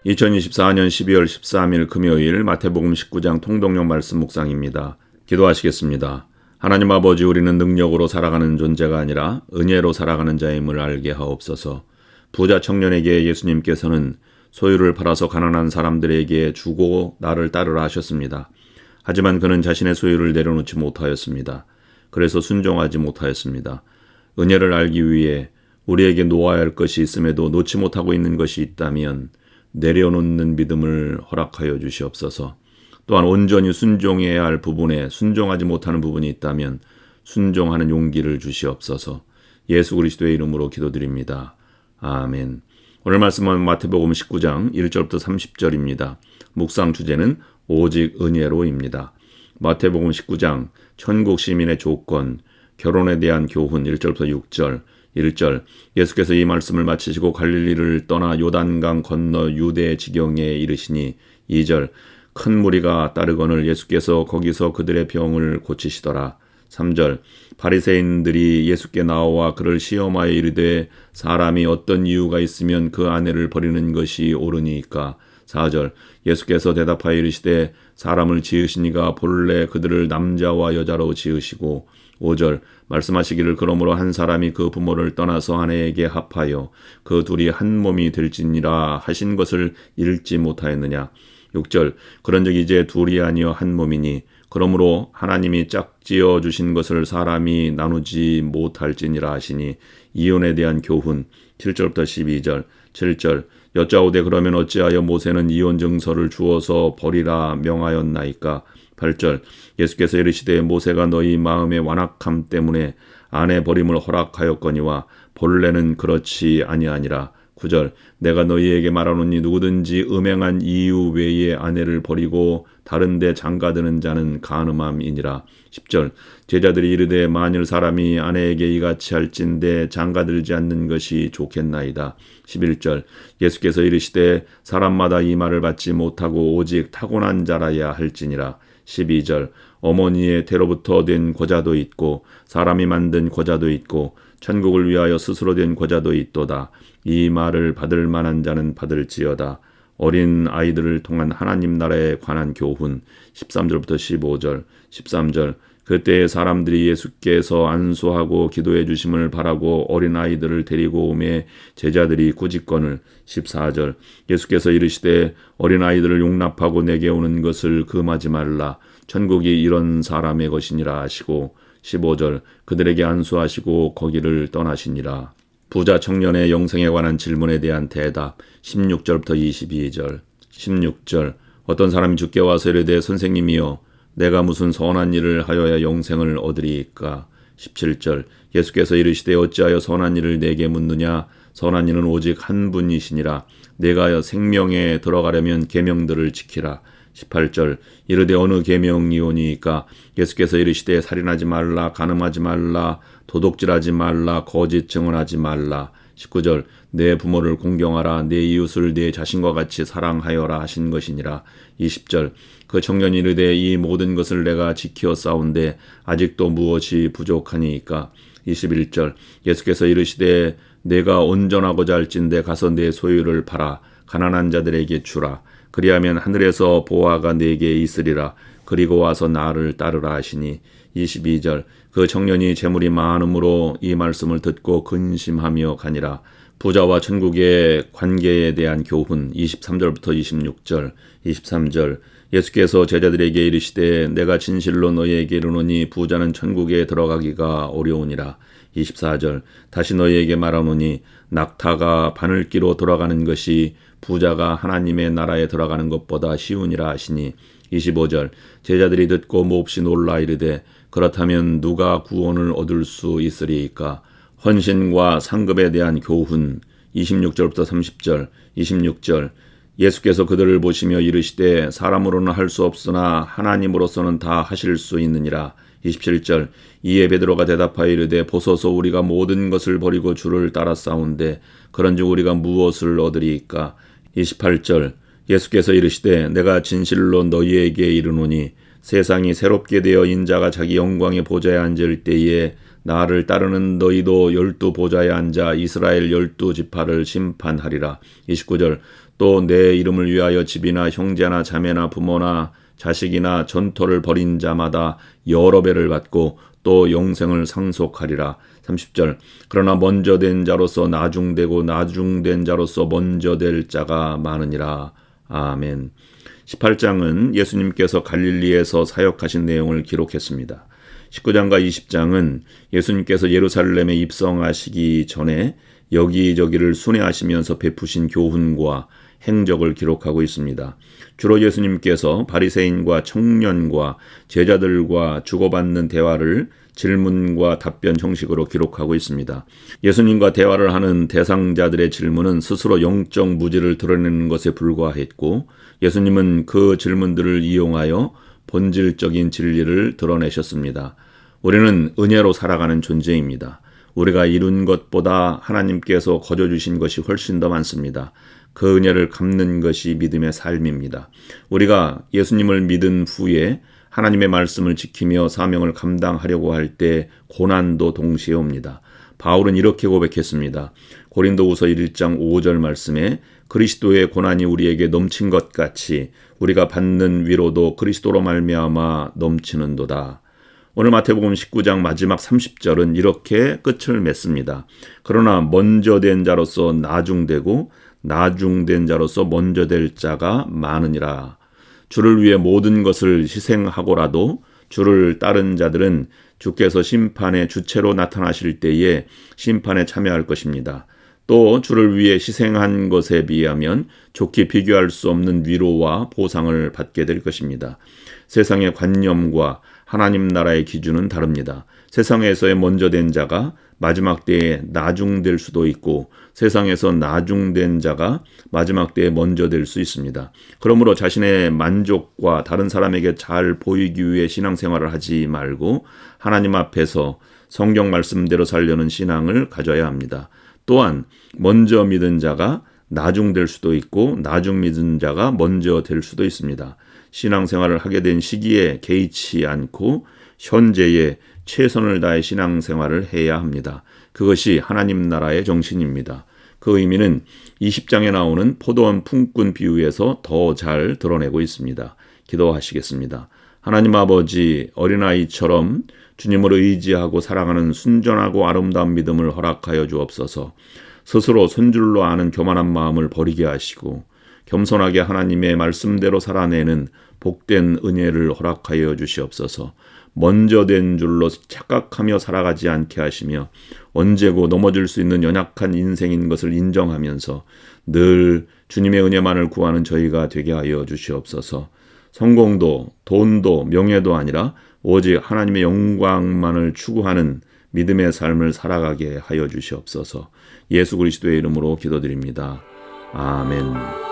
2024년 12월 13일 금요일 마태복음 19장 통독용 말씀 묵상입니다. 기도하시겠습니다. 하나님 아버지, 우리는 능력으로 살아가는 존재가 아니라 은혜로 살아가는 자임을 알게 하옵소서. 부자 청년에게 예수님께서는 소유를 팔아서 가난한 사람들에게 주고 나를 따르라 하셨습니다. 하지만 그는 자신의 소유를 내려놓지 못하였습니다. 그래서 순종하지 못하였습니다. 은혜를 알기 위해 우리에게 놓아야 할 것이 있음에도 놓지 못하고 있는 것이 있다면 내려놓는 믿음을 허락하여 주시옵소서. 또한 온전히 순종해야 할 부분에 순종하지 못하는 부분이 있다면 순종하는 용기를 주시옵소서. 예수 그리스도의 이름으로 기도드립니다. 아멘. 오늘 말씀은 마태복음 19장 1절부터 30절입니다. 묵상 주제는 오직 은혜로입니다. 마태복음 19장 천국 시민의 조건, 결혼에 대한 교훈 1절부터 6절, 1절 예수께서 이 말씀을 마치시고 갈릴리를 떠나 요단강 건너 유대 지경에 이르시니 2절 큰 무리가 따르거늘 예수께서 거기서 그들의 병을 고치시더라. 3절 바리새인들이 예수께 나와 그를 시험하여 이르되 사람이 어떤 이유가 있으면 그 아내를 버리는 것이 옳으니까. 4절 예수께서 대답하여 이르시되 사람을 지으시니가 본래 그들을 남자와 여자로 지으시고. 5절 말씀하시기를 그러므로 한 사람이 그 부모를 떠나서 아내에게 합하여 그 둘이 한 몸이 될지니라 하신 것을 읽지 못하였느냐. 6절 그런즉 이제 둘이 아니여 한 몸이니 그러므로 하나님이 짝지어 주신 것을 사람이 나누지 못할지니라 하시니. 이혼에 대한 교훈 7절부터 12절. 7절 여짜오되 그러면 어찌하여 모세는 이혼 증서를 주어서 버리라 명하였나이까. 8절 예수께서 이르시되 모세가 너희 마음의 완악함 때문에 아내 버림을 허락하였거니와 본래는 그렇지 아니하니라. 9절 내가 너희에게 말하노니 누구든지 음행한 이유 외에 아내를 버리고 다른 데 장가드는 자는 간음함이니라. 10절 제자들이 이르되 만일 사람이 아내에게 이같이 할진대 장가들지 않는 것이 좋겠나이다. 11절 예수께서 이르시되 사람마다 이 말을 받지 못하고 오직 타고난 자라야 할지니라. 12절 어머니의 태로부터 된 고자도 있고 사람이 만든 고자도 있고 천국을 위하여 스스로 된 고자도 있도다. 이 말을 받을 만한 자는 받을지어다. 어린 아이들을 통한 하나님 나라에 관한 교훈 13절부터 15절. 13절 그때 사람들이 예수께서 안수하고 기도해 주심을 바라고 어린 아이들을 데리고 오매 제자들이 꾸짖거늘. 14절 예수께서 이르시되 어린 아이들을 용납하고 내게 오는 것을 금하지 말라. 천국이 이런 사람의 것이니라 하시고. 15절 그들에게 안수하시고 거기를 떠나시니라. 부자 청년의 영생에 관한 질문에 대한 대답 16절부터 22절. 16절 어떤 사람이 주께 와서 이르되 선생님이여 내가 무슨 선한 일을 하여야 영생을 얻으리이까. 17절 예수께서 이르시되 어찌하여 선한 일을 내게 묻느냐. 선한 이는 오직 한 분이시니라. 내가 생명에 들어가려면 계명들을 지키라. 18절 이르되 어느 계명이오니까. 예수께서 이르시되 살인하지 말라, 간음하지 말라, 도둑질하지 말라, 거짓 증언하지 말라. 19절 내 부모를 공경하라, 내 이웃을 내 자신과 같이 사랑하여라 하신 것이니라. 20절 그 청년이 이르되 이 모든 것을 내가 지켜 싸운데 아직도 무엇이 부족하니까. 21절 예수께서 이르시되 내가 온전하고자 할진대 가서 내 소유를 팔아 가난한 자들에게 주라. 그리하면 하늘에서 보화가 네게 있으리라. 그리고 와서 나를 따르라 하시니. 22절 그 청년이 재물이 많음으로 이 말씀을 듣고 근심하며 가니라. 부자와 천국의 관계에 대한 교훈 23절부터 26절. 23절 예수께서 제자들에게 이르시되 내가 진실로 너희에게 이르노니 부자는 천국에 들어가기가 어려우니라. 24절 다시 너희에게 말하노니 낙타가 바늘기로 돌아가는 것이 부자가 하나님의 나라에 들어가는 것보다 쉬우니라 하시니. 25절 제자들이 듣고 몹시 놀라 이르되 그렇다면 누가 구원을 얻을 수 있으리이까. 헌신과 상급에 대한 교훈 26절부터 30절. 26절 예수께서 그들을 보시며 이르시되 사람으로는 할 수 없으나 하나님으로서는 다 하실 수 있느니라. 27절 이에 베드로가 대답하여 이르되 보소서 우리가 모든 것을 버리고 주를 따라 싸운데 그런즉 우리가 무엇을 얻으리이까. 28절 예수께서 이르시되 내가 진실로 너희에게 이르노니 세상이 새롭게 되어 인자가 자기 영광의 보좌에 앉을 때에 나를 따르는 너희도 12 보좌에 앉아 이스라엘 12 지파를 심판하리라. 29절 또 내 이름을 위하여 집이나 형제나 자매나 부모나 자식이나 전토를 벌인 자마다 여러 배를 받고 또 영생을 상속하리라. 30절. 그러나 먼저 된 자로서 나중되고 나중된 자로서 먼저 될 자가 많으니라. 아멘. 18장은 예수님께서 갈릴리에서 사역하신 내용을 기록했습니다. 19장과 20장은 예수님께서 예루살렘에 입성하시기 전에 여기저기를 순회하시면서 베푸신 교훈과 행적을 기록하고 있습니다. 주로 예수님께서 바리새인과 청년과 제자들과 주고받는 대화를 질문과 답변 형식으로 기록하고 있습니다. 예수님과 대화를 하는 대상자들의 질문은 스스로 영적 무지를 드러내는 것에 불과했고, 예수님은 그 질문들을 이용하여 본질적인 진리를 드러내셨습니다. 우리는 은혜로 살아가는 존재입니다. 우리가 이룬 것보다 하나님께서 거저주신 것이 훨씬 더 많습니다. 그 은혜를 갚는 것이 믿음의 삶입니다. 우리가 예수님을 믿은 후에 하나님의 말씀을 지키며 사명을 감당하려고 할 때 고난도 동시에 옵니다. 바울은 이렇게 고백했습니다. 고린도후서 1장 5절 말씀에 그리스도의 고난이 우리에게 넘친 것 같이 우리가 받는 위로도 그리스도로 말미암아 넘치는도다. 오늘 마태복음 19장 마지막 30절은 이렇게 끝을 맺습니다. 그러나 먼저 된 자로서 나중되고 나중된 자로서 먼저 될 자가 많으니라. 주를 위해 모든 것을 희생하고라도 주를 따른 자들은 주께서 심판의 주체로 나타나실 때에 심판에 참여할 것입니다. 또 주를 위해 희생한 것에 비하면 좋게 비교할 수 없는 위로와 보상을 받게 될 것입니다. 세상의 관념과 하나님 나라의 기준은 다릅니다. 세상에서의 먼저 된 자가 마지막 때에 나중될 수도 있고 세상에서 나중된 자가 마지막 때에 먼저 될 수 있습니다. 그러므로 자신의 만족과 다른 사람에게 잘 보이기 위해 신앙생활을 하지 말고 하나님 앞에서 성경 말씀대로 살려는 신앙을 가져야 합니다. 또한 먼저 믿은 자가 나중 될 수도 있고 나중 믿은 자가 먼저 될 수도 있습니다. 신앙생활을 하게 된 시기에 개의치 않고 현재에 최선을 다해 신앙생활을 해야 합니다. 그것이 하나님 나라의 정신입니다. 그 의미는 20장에 나오는 포도원 품꾼 비유에서 더 잘 드러내고 있습니다. 기도하시겠습니다. 하나님 아버지, 어린아이처럼 주님을 의지하고 사랑하는 순전하고 아름다운 믿음을 허락하여 주옵소서. 스스로 손줄로 아는 교만한 마음을 버리게 하시고 겸손하게 하나님의 말씀대로 살아내는 복된 은혜를 허락하여 주시옵소서. 먼저 된 줄로 착각하며 살아가지 않게 하시며 언제고 넘어질 수 있는 연약한 인생인 것을 인정하면서 늘 주님의 은혜만을 구하는 저희가 되게 하여 주시옵소서. 성공도 돈도 명예도 아니라 오직 하나님의 영광만을 추구하는 믿음의 삶을 살아가게 하여 주시옵소서. 예수 그리스도의 이름으로 기도드립니다. 아멘.